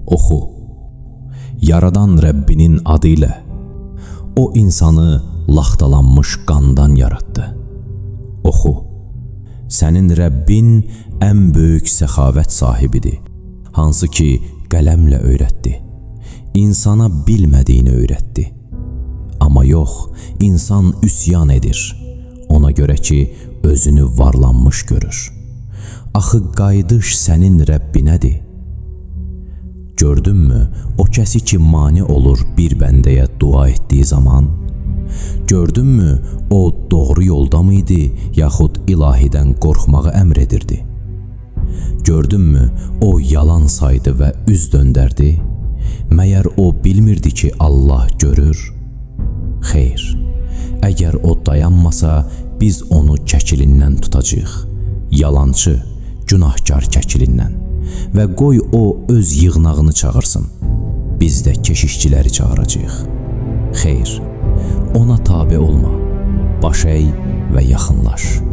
Oxu, yaradan Rəbbinin adı ilə, o insanı laxtalanmış qandan yaratdı. Oxu, sənin Rəbbin ən böyük səxavət sahibidir, hansı ki qələmlə öyrətdi, insana bilmədiyini öyrətdi. Amma yox, insan üsyan edir, ona görə ki özünü varlanmış görür. Axı qayıdış sənin Rəbbinədir. Gördünmü o kəsi ki mane olur bir bəndəyə dua etdiyi zaman? Gördünmü o doğru yolda mıydı, yaxud ilahidən qorxmağı əmr edirdi? Gördünmü o yalan saydı və üz döndərdi? Məyər o bilmirdi ki Allah görür? Xeyr, əgər o dayanmasa biz onu kəkilindən tutacağıq, yalancı, günahkar kəkilindən və qoy o öz yığnağını çağırsın, biz də keşişçiləri çağıracağıq. Xeyr, ona tabe olma, baş əy və yaxınlaş.